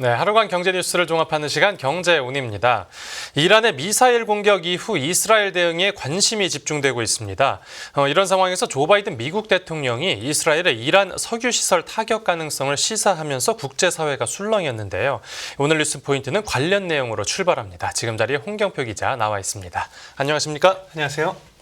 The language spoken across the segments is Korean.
네, 하루간 경제 뉴스를 종합하는 시간 경제운입니다. 이란의 미사일 공격 이후 이스라엘 대응에 관심이 집중되고 있습니다. 이런 상황에서 조 바이든 미국 대통령이 이스라엘의 이란 석유시설 타격 가능성을 시사하면서 국제사회가 술렁였는데요. 오늘 뉴스 포인트는 관련 내용으로 출발합니다. 지금 자리에 홍경표 기자 나와 있습니다. 안녕하십니까? 안녕하세요.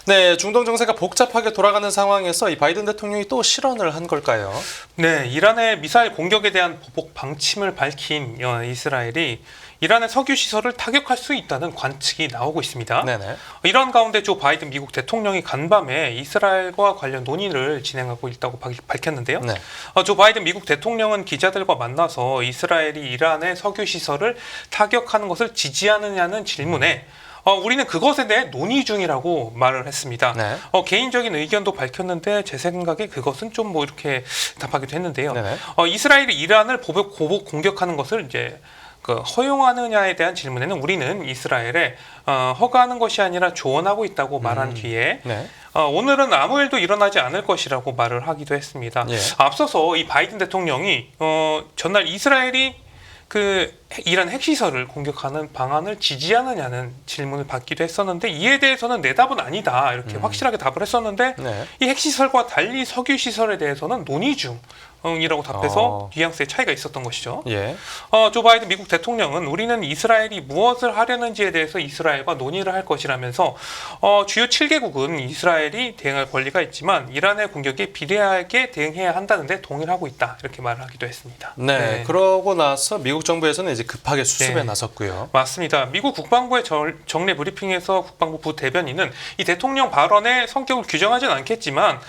네, 중동 정세가 복잡하게 돌아가는 상황에서 이 바이든 대통령이 또 실언을 한 걸까요? 네, 이란의 미사일 공격에 대한 보복 방침을 밝힌 이스라엘이 이란의 석유 시설을 타격할 수 있다는 관측이 나오고 있습니다. 네네. 이런 가운데 조 바이든 미국 대통령이 간밤에 이스라엘과 관련 논의를 진행하고 있다고 밝혔는데요. 네. 조 바이든 미국 대통령은 기자들과 만나서 이스라엘이 이란의 석유 시설을 타격하는 것을 지지하느냐는 질문에 우리는 그것에 대해 논의 중이라고 말을 했습니다. 네. 개인적인 의견도 밝혔는데 제 생각에 그것은 좀 이렇게 답하기도 했는데요. 네네. 이스라엘이 이란을 보복 공격하는 것을 이제 허용하느냐에 대한 질문에는 우리는 이스라엘에 허가하는 것이 아니라 조언하고 있다고 말한 뒤에 네. 오늘은 아무 일도 일어나지 않을 것이라고 말을 하기도 했습니다. 예. 앞서서 이 바이든 대통령이 전날 이스라엘이 이란 핵시설을 공격하는 방안을 지지하느냐는 질문을 받기도 했었는데 이에 대해서는 내 답은 아니다 이렇게 확실하게 답을 했었는데 네. 이 핵시설과 달리 석유시설에 대해서는 논의 중이라고 답해서 뉘앙스의 차이가 있었던 것이죠. 예. 조 바이든 미국 대통령은 우리는 이스라엘이 무엇을 하려는지에 대해서 이스라엘과 논의를 할 것이라면서 주요 7개국은 이스라엘이 대응할 권리가 있지만 이란의 공격에 비례하게 대응해야 한다는데 동의하고 있다 이렇게 말을 하기도 했습니다. 네. 그러고 나서 미국 정부에서는 이제 급하게 수습에 네. 나섰고요. 맞습니다. 미국 국방부의 정례 브리핑에서 국방부 부대변인은 이 대통령 발언의 성격을 규정하지는 않겠지만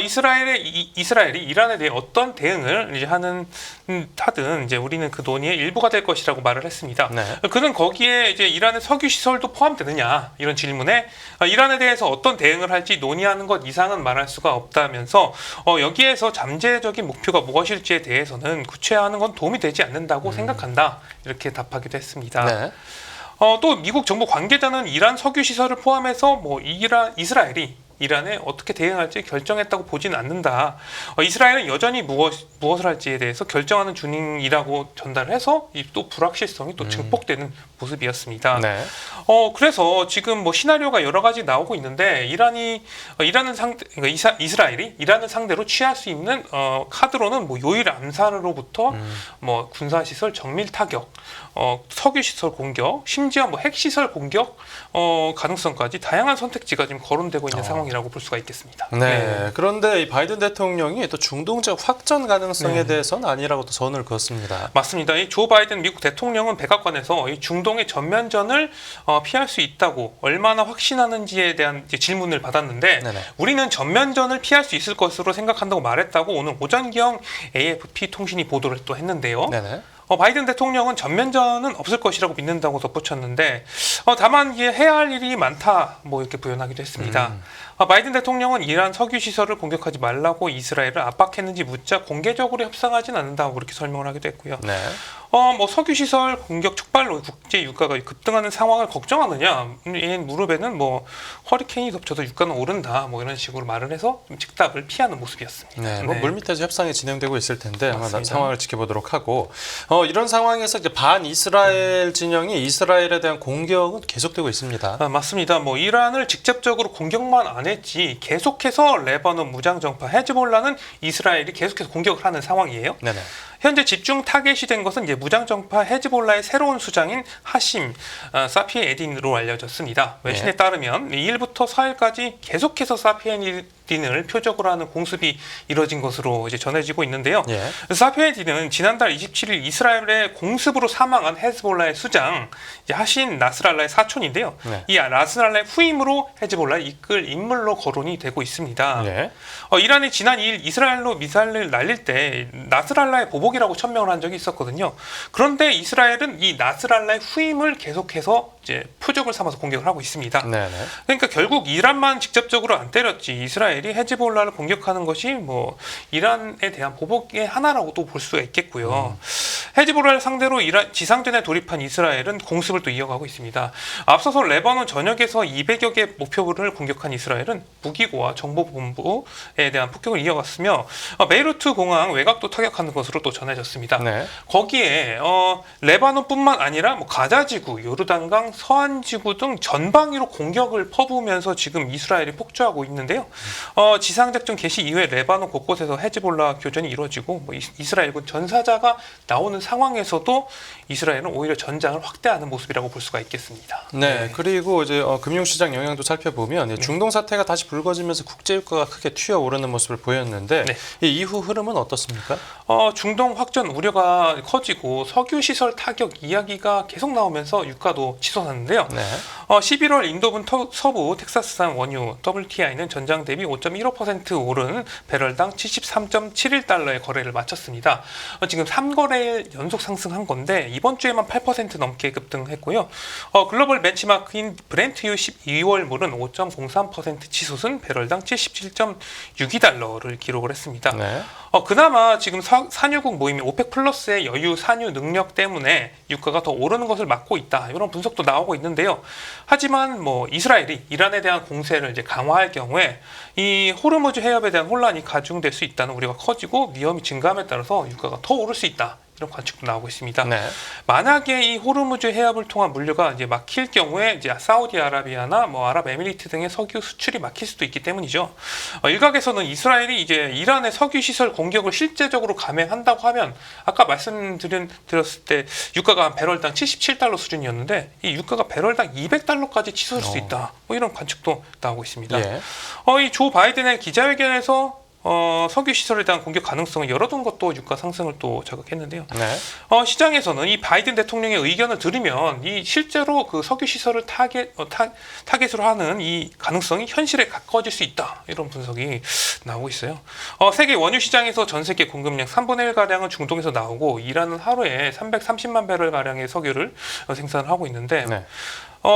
이스라엘이 이란에 대해 어떤 대응을 이제 하든 이제 우리는 그 논의의 일부가 될 것이라고 말을 했습니다. 네. 그는 거기에 이제 이란의 석유 시설도 포함되느냐 이런 질문에 이란에 대해서 어떤 대응을 할지 논의하는 것 이상은 말할 수가 없다면서 여기에서 잠재적인 목표가 무엇일지에 대해서는 구체화하는 건 도움이 되지 않는다고 생각한다 이렇게 답하기도 했습니다. 네. 또 미국 정부 관계자는 이란 석유 시설을 포함해서 이스라엘이 이란에 어떻게 대응할지 결정했다고 보지는 않는다. 이스라엘은 여전히 무엇을 할지에 대해서 결정하는 중이라고 전달을 해서 또 불확실성이 또 증폭되는 모습이었습니다. 네. 그래서 지금 시나리오가 여러 가지 나오고 있는데 이스라엘이 이란을 상대로 취할 수 있는 카드로는 요일 암살로부터 군사 시설 정밀 타격, 석유 시설 공격, 심지어 핵 시설 공격 가능성까지 다양한 선택지가 지금 거론되고 있는 상황이라고 볼 수가 있겠습니다. 네. 그런데 이 바이든 대통령이 또 중동적 확전 가능성에 네. 대해서는 아니라고 또 선을 그었습니다. 맞습니다. 이 조 바이든 미국 대통령은 백악관에서 이 중동의 전면전을 피할 수 있다고 얼마나 확신하는지에 대한 이제 질문을 받았는데 네네. 우리는 전면전을 피할 수 있을 것으로 생각한다고 말했다고 오늘 오전경 AFP 통신이 보도를 또 했는데요. 네네. 바이든 대통령은 전면전은 없을 것이라고 믿는다고 덧붙였는데 다만 해야 할 일이 많다 이렇게 부연하기도 했습니다. 바이든 대통령은 이란 석유 시설을 공격하지 말라고 이스라엘을 압박했는지 묻자 공개적으로 협상하진 않는다고 그렇게 설명을 하기도 했고요. 네. 석유 시설 공격 촉발로 국제 유가가 급등하는 상황을 걱정하느냐? 무릎에는 허리케인이 덮쳐도 유가는 오른다. 이런 식으로 말을 해서 즉답을 피하는 모습이었습니다. 네. 물밑에서 협상이 진행되고 있을 텐데 맞습니다. 상황을 지켜보도록 하고 이런 상황에서 이제 반 이스라엘 진영이 이스라엘에 대한 공격은 계속되고 있습니다. 맞습니다. 이란을 직접적으로 공격만 안 했지 계속해서 레바논 무장정파 헤즈볼라는 이스라엘이 계속해서 공격을 하는 상황이에요. 네네. 현재 집중 타겟이 된 것은 이제 무장정파 헤즈볼라의 새로운 수장인 하심 사피에딘으로 알려졌습니다. 외신에 따르면 2일부터 4일까지 계속해서 사피에딘을 표적으로 하는 공습이 이뤄진 것으로 이제 전해지고 있는데요. 사피에딘은 지난달 27일 이스라엘의 공습으로 사망한 헤즈볼라의 수장 하신 나스랄라의 사촌인데요. 이 나스랄라의 후임으로 헤즈볼라를 이끌 인물로 거론이 되고 있습니다. 이란이 지난 2일 이스라엘로 미사일을 날릴 때 나스랄라의 보복이라고 천명을 한 적이 있었거든요. 그런데 이스라엘은 이 나스랄라의 후임을 계속해서 이제 표적을 삼아서 공격을 하고 있습니다. 그러니까 결국 이란만 직접적으로 안 때렸지 이스라엘이 헤즈볼라를 공격하는 것이 이란에 대한 보복의 하나라고도 볼 수가 있겠고요. 헤즈볼라를 상대로 지상전에 돌입한 이스라엘은 공습을 또 이어가고 있습니다. 앞서서 레바논 전역에서 200여 개 목표를 공격한 이스라엘은 무기고와 정보본부에 대한 폭격을 이어갔으며 베이루트 공항 외곽도 타격하는 것으로 또 전해졌습니다. 네. 거기에 레바논뿐만 아니라 뭐 가자지구, 요르단강, 서안지구 등 전방위로 공격을 퍼부으면서 지금 이스라엘이 폭주하고 있는데요. 지상작전 개시 이후에 레바논 곳곳에서 헤즈볼라 교전이 이루어지고 뭐 이스라엘군 전사자가 나오는 상황에서도 이스라엘은 오히려 전장을 확대하는 모습이라고 볼 수가 있겠습니다. 네, 그리고 이제 금융시장 영향도 살펴보면 중동 사태가 다시 불거지면서 국제유가가 크게 튀어오르는 모습을 보였는데 네. 이 이후 흐름은 어떻습니까? 중동 확전 우려가 커지고 석유 시설 타격 이야기가 계속 나오면서 유가도 치솟았는데요. 네. 11월 인도분 서부 텍사스산 원유 WTI는 전장 대비 5.15% 오른 배럴당 73.71달러의 거래를 마쳤습니다. 지금 3거래일 연속 상승한 건데 이번 주에만 8% 넘게 급등했고요. 글로벌 벤치마크인 브렌트유 12월물은 5.03% 치솟은 배럴당 77.62달러를 기록을 했습니다. 네. 그나마 지금 산유국 모임인 오펙 플러스의 여유 산유 능력 때문에 유가가 더 오르는 것을 막고 있다. 이런 분석도 나오고 있는데요. 하지만 뭐 이스라엘이 이란에 대한 공세를 이제 강화할 경우에 이 호르무즈 해협에 대한 혼란이 가중될 수 있다는 우려가 커지고 위험이 증가함에 따라서 유가가 더 오를 수 있다. 이런 관측도 나오고 있습니다. 네. 만약에 이 호르무즈 해협을 통한 물류가 이제 막힐 경우에 이제 사우디아라비아나 뭐 아랍에미리트 등의 석유 수출이 막힐 수도 있기 때문이죠. 일각에서는 이스라엘이 이제 이란의 석유 시설 공격을 실제적으로 감행한다고 하면 아까 말씀드렸을 때 유가가 한 배럴당 77달러 수준이었는데 이 유가가 배럴당 200달러까지 치솟을 수 있다. 뭐 이런 관측도 나오고 있습니다. 예. 이 조 바이든의 기자회견에서 석유 시설에 대한 공격 가능성을 열어둔 것도 유가 상승을 또 자극했는데요. 네. 시장에서는 이 바이든 대통령의 의견을 들으면 이 실제로 그 석유 시설을 타겟으로 하는 이 가능성이 현실에 가까워질 수 있다. 이런 분석이 나오고 있어요. 세계 원유 시장에서 전 세계 공급량 3분의 1 가량은 중동에서 나오고 이란은 하루에 330만 배럴 가량의 석유를 생산을 하고 있는데. 네.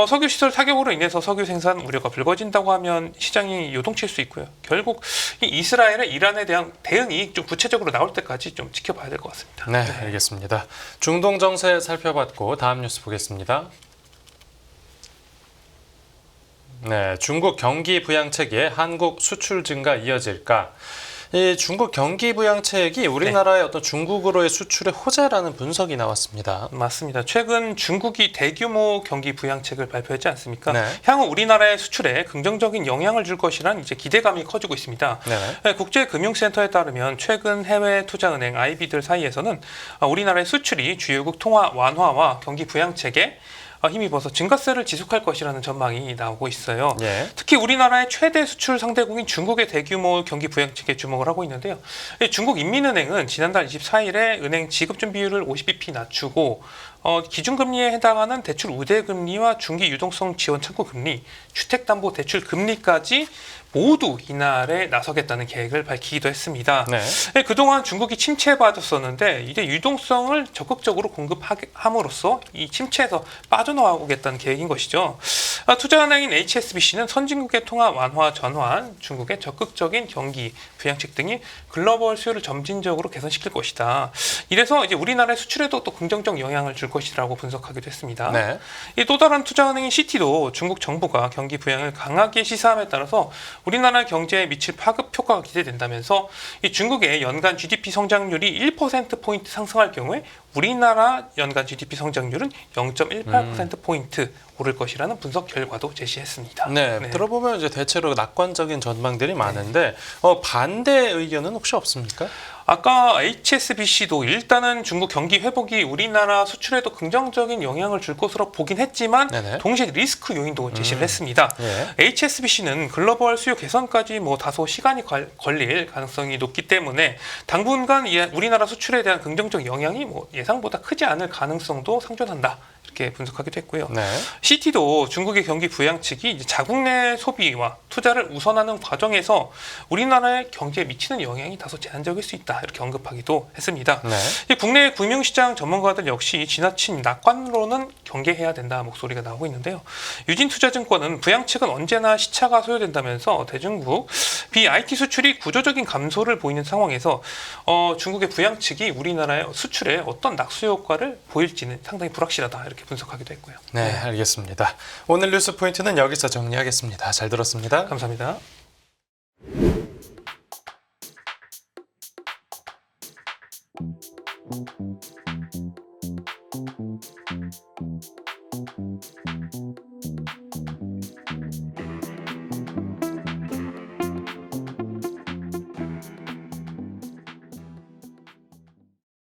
석유 시설 타격으로 인해서 석유 생산 우려가 불거진다고 하면 시장이 요동칠 수 있고요. 결국 이 이스라엘의 이란에 대한 대응이 좀 구체적으로 나올 때까지 좀 지켜봐야 될 것 같습니다. 네, 알겠습니다. 중동 정세 살펴봤고 다음 뉴스 보겠습니다. 네, 중국 경기 부양책에 한국 수출 증가 이어질까? 이 중국 경기 부양책이 우리나라의 어떤 중국으로의 수출의 호재라는 분석이 나왔습니다. 맞습니다. 최근 중국이 대규모 경기 부양책을 발표했지 않습니까? 네. 향후 우리나라의 수출에 긍정적인 영향을 줄 것이란 이제 기대감이 커지고 있습니다. 네. 국제금융센터에 따르면 최근 해외 투자은행 IB들 사이에서는 우리나라의 수출이 주요국 통화 완화와 경기 부양책에 힘입어서 증가세를 지속할 것이라는 전망이 나오고 있어요. 예. 특히 우리나라의 최대 수출 상대국인 중국의 대규모 경기 부양책에 주목을 하고 있는데요. 중국 인민은행은 지난달 24일에 은행 지급준비율을 50bp 낮추고 기준금리에 해당하는 대출 우대금리와 중기 유동성 지원 창구금리, 주택담보대출 금리까지 모두 이날에 나서겠다는 계획을 밝히기도 했습니다. 네. 그동안 중국이 침체받았었는데 이제 유동성을 적극적으로 공급함으로써 이 침체에서 빠져나오겠다는 계획인 것이죠. 투자은행인 HSBC는 선진국의 통화 완화 전환, 중국의 적극적인 경기 부양책 등이 글로벌 수요를 점진적으로 개선시킬 것이다. 이래서 이제 우리나라의 수출에도 또 긍정적 영향을 줄 것이라고 분석하기도 했습니다. 네. 또 다른 투자은행인 시티도 중국 정부가 경기 부양을 강하게 시사함에 따라서 우리나라 경제에 미칠 파급 효과가 기대된다면서 이 중국의 연간 GDP 성장률이 1%포인트 상승할 경우에 우리나라 연간 GDP 성장률은 0.18%포인트 오를 것이라는 분석 결과도 제시했습니다. 네, 들어보면 이제 대체로 낙관적인 전망들이 많은데 반대 의견은 혹시 없습니까? 아까 HSBC도 일단은 중국 경기 회복이 우리나라 수출에도 긍정적인 영향을 줄 것으로 보긴 했지만 네네. 동시에 리스크 요인도 제시를 했습니다. 예. HSBC는 글로벌 수요 개선까지 뭐 다소 시간이 걸릴 가능성이 높기 때문에 당분간 우리나라 수출에 대한 긍정적 영향이 뭐 예상보다 크지 않을 가능성도 상존한다. 이렇게 분석하기도 했고요. 네. 시티도 중국의 경기 부양 측이 이제 자국 내 소비와 투자를 우선하는 과정에서 우리나라의 경제에 미치는 영향이 다소 제한적일 수 있다. 이렇게 언급하기도 했습니다. 네. 국내 금융시장 전문가들 역시 지나친 낙관론은 경계해야 된다 목소리가 나오고 있는데요. 유진투자증권은 부양책은 언제나 시차가 소요된다면서 대중국 BIT 수출이 구조적인 감소를 보이는 상황에서 중국의 부양책이 우리나라의 수출에 어떤 낙수 효과를 보일지는 상당히 불확실하다 이렇게 분석하기도 했고요. 네, 알겠습니다. 오늘 뉴스 포인트는 여기서 정리하겠습니다. 잘 들었습니다. 감사합니다.